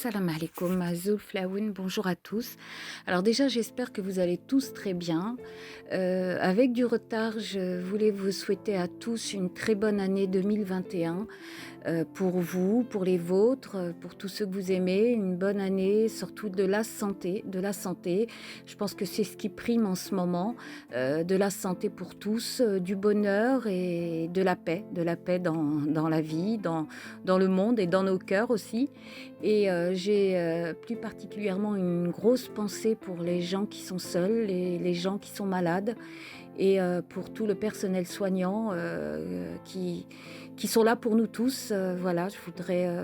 Salam alaikum, Azul Flaoun, bonjour à tous. Alors déjà, j'espère que vous allez tous très bien. Avec du retard, je voulais vous souhaiter à tous une très bonne année 2021 pour vous, pour les vôtres, pour tous ceux que vous aimez. Une bonne année, surtout de la santé, de la santé. Je pense que c'est ce qui prime en ce moment, de la santé pour tous, du bonheur et de la paix dans la vie, dans le monde et dans nos cœurs aussi. Et j'ai plus particulièrement une grosse pensée pour les gens qui sont seuls, les gens qui sont malades et pour tout le personnel soignant qui sont là pour nous tous. Voilà,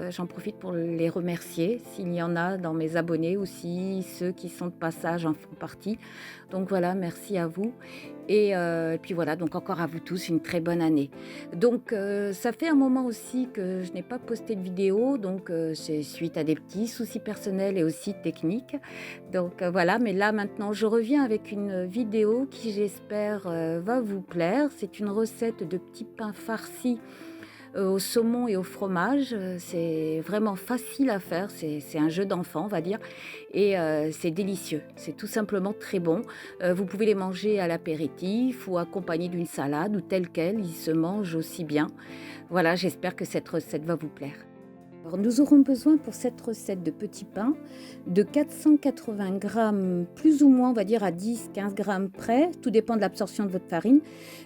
j'en profite pour les remercier. S'il y en a dans mes abonnés aussi, ceux qui sont de passage en font partie. Donc voilà, merci à vous. Et puis voilà, donc encore à vous tous, une très bonne année. Donc ça fait un moment aussi que je n'ai pas posté de vidéo, donc c'est suite à des petits soucis personnels et aussi techniques. Donc voilà, mais là maintenant je reviens avec une vidéo qui j'espère va vous plaire. C'est une recette de petits pains farcis au saumon et au fromage. C'est vraiment facile à faire, c'est un jeu d'enfant on va dire, et c'est délicieux, c'est tout simplement très bon. Vous pouvez les manger à l'apéritif ou accompagnés d'une salade ou tel quel, ils se mangent aussi bien. Voilà, j'espère que cette recette va vous plaire. Alors, nous aurons besoin pour cette recette de petits pains de 480 grammes, plus ou moins, on va dire à 10-15 grammes près, tout dépend de l'absorption de votre farine.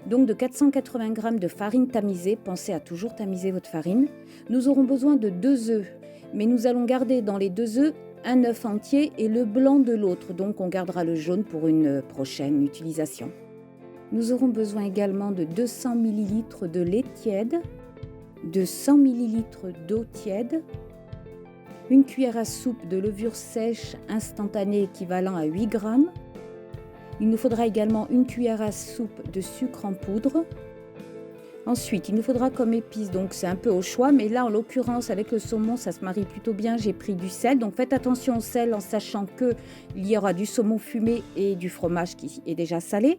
Donc de 480 grammes de farine tamisée, pensez à toujours tamiser votre farine. Nous aurons besoin de 2 œufs, mais nous allons garder dans les 2 œufs un œuf entier et le blanc de l'autre, donc on gardera le jaune pour une prochaine utilisation. Nous aurons besoin également de 200 ml de lait tiède, de 100 ml d'eau tiède, une cuillère à soupe de levure sèche instantanée équivalent à 8 grammes. Il nous faudra également une cuillère à soupe de sucre en poudre. Ensuite, il nous faudra comme épices, donc c'est un peu au choix, mais là en l'occurrence avec le saumon ça se marie plutôt bien, j'ai pris du sel. Donc faites attention au sel en sachant qu'il y aura du saumon fumé et du fromage qui est déjà salé.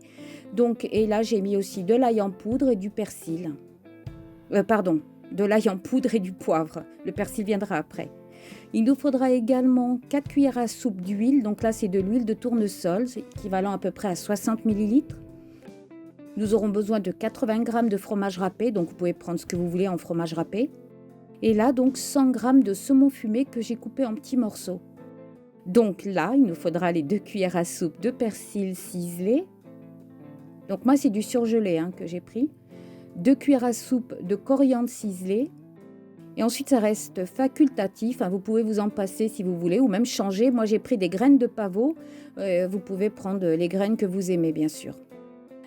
Donc, et là j'ai mis aussi de l'ail en poudre et du persil. De l'ail en poudre et du poivre. Le persil viendra après. Il nous faudra également 4 cuillères à soupe d'huile. Donc là, c'est de l'huile de tournesol, c'est équivalent à peu près à 60 ml. Nous aurons besoin de 80 g de fromage râpé. Donc vous pouvez prendre ce que vous voulez en fromage râpé. Et là, donc 100 g de saumon fumé que j'ai coupé en petits morceaux. Donc là, il nous faudra les 2 cuillères à soupe de persil ciselé. Donc moi, c'est du surgelé que j'ai pris. 2 cuillères à soupe de coriandre ciselé. Et ensuite, ça reste facultatif. Vous pouvez vous en passer si vous voulez ou même changer. Moi, j'ai pris des graines de pavot. Vous pouvez prendre les graines que vous aimez, bien sûr.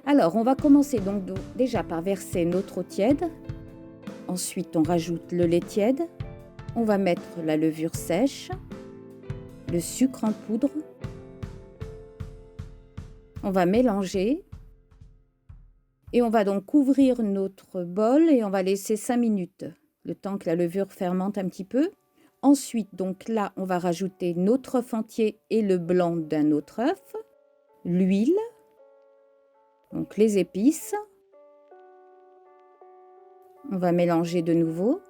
Alors, on va commencer donc déjà par verser notre eau tiède. Ensuite, on rajoute le lait tiède. On va mettre la levure sèche, le sucre en poudre. On va mélanger. Et on va donc couvrir notre bol et on va laisser 5 minutes, le temps que la levure fermente un petit peu. Ensuite, donc là, on va rajouter notre œuf entier et le blanc d'un autre œuf, l'huile, donc les épices. On va mélanger de nouveau.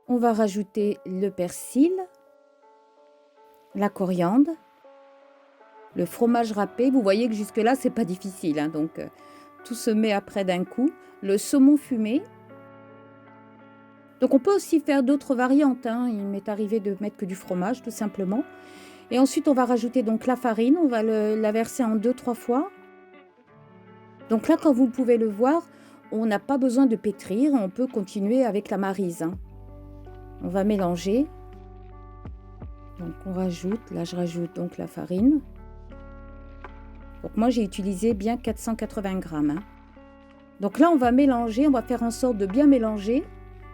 On va rajouter le persil, la coriandre, le fromage râpé. Vous voyez que jusque-là, c'est pas difficile, donc tout se met après d'un coup. Le saumon fumé. Donc on peut aussi faire d'autres variantes. Il m'est arrivé de mettre que du fromage, tout simplement. Et ensuite, on va rajouter donc la farine. On va la verser en 2-3 fois. Donc là, comme vous pouvez le voir, on n'a pas besoin de pétrir. On peut continuer avec la maryse. On va mélanger. Donc on rajoute. Là, je rajoute donc la farine. Donc moi, j'ai utilisé bien 480 grammes. Donc là, on va mélanger, on va faire en sorte de bien mélanger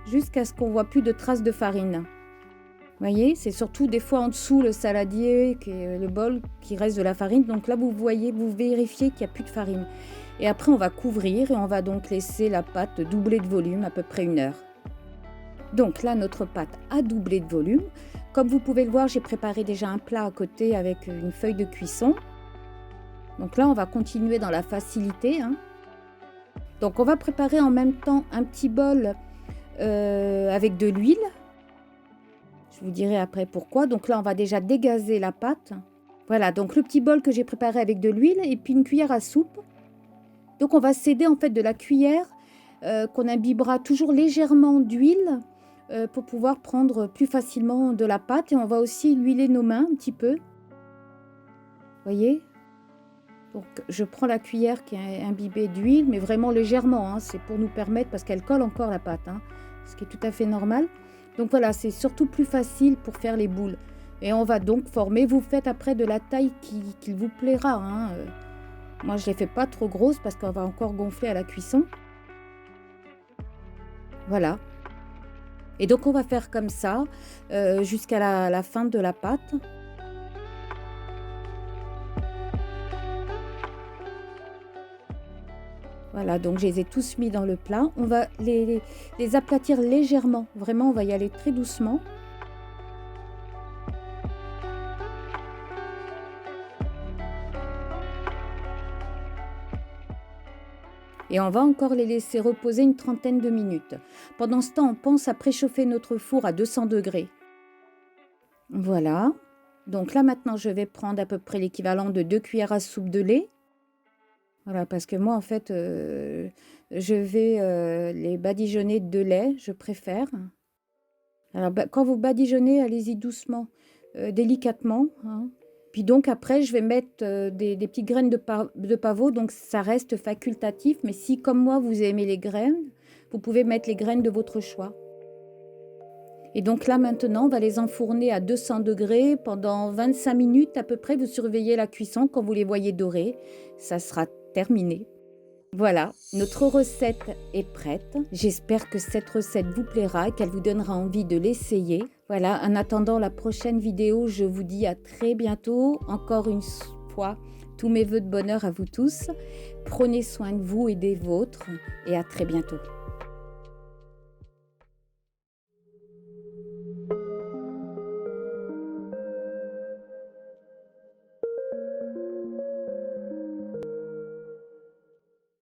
jusqu'à ce qu'on ne voit plus de traces de farine. Vous voyez, c'est surtout des fois en dessous le saladier, le bol qui reste de la farine. Donc là, vous voyez, vous vérifiez qu'il n'y a plus de farine. Et après, on va couvrir et on va donc laisser la pâte doubler de volume à peu près 1 heure. Donc là, notre pâte a doublé de volume. Comme vous pouvez le voir, j'ai préparé déjà un plat à côté avec une feuille de cuisson. Donc là, on va continuer dans la facilité. Donc on va préparer en même temps un petit bol avec de l'huile. Je Je vous dirai après pourquoi. Donc là, on va déjà dégazer la pâte. Voilà, donc le petit bol que j'ai préparé avec de l'huile et puis une cuillère à soupe. Donc on va s'aider en fait de la cuillère qu'on imbibera toujours légèrement d'huile pour pouvoir prendre plus facilement de la pâte. Et on va aussi huiler nos mains un petit peu. Vous voyez? Donc je prends la cuillère qui est imbibée d'huile, mais vraiment légèrement. Hein, c'est pour nous permettre, parce qu'elle colle encore la pâte, hein, ce qui est tout à fait normal. Donc voilà, c'est surtout plus facile pour faire les boules. Et on va donc former. Vous faites après de la taille qui vous plaira. Hein. Moi, je ne les fais pas trop grosses parce qu'on va encore gonfler à la cuisson. Voilà. Et donc, on va faire comme ça jusqu'à la fin de la pâte. Voilà, donc je les ai tous mis dans le plat. On va les aplatir légèrement. Vraiment, on va y aller très doucement. Et on va encore les laisser reposer une trentaine de minutes. Pendant ce temps, on pense à préchauffer notre four à 200 degrés. Voilà. Donc là, maintenant, je vais prendre à peu près l'équivalent de 2 cuillères à soupe de lait. Voilà, parce que moi, en fait, je vais les badigeonner de lait, je préfère. Alors, quand vous badigeonnez, allez-y doucement, délicatement. Hein. Puis donc, après, je vais mettre des petites graines de pavot. Donc, ça reste facultatif. Mais si, comme moi, vous aimez les graines, vous pouvez mettre les graines de votre choix. Et donc là, maintenant, on va les enfourner à 200 degrés pendant 25 minutes à peu près. Vous surveillez la cuisson quand vous les voyez dorés. Ça sera terminé. Voilà, notre recette est prête. J'espère que cette recette vous plaira et qu'elle vous donnera envie de l'essayer. Voilà, en attendant la prochaine vidéo, je vous dis à très bientôt. Encore une fois, tous mes vœux de bonheur à vous tous. Prenez soin de vous et des vôtres et à très bientôt.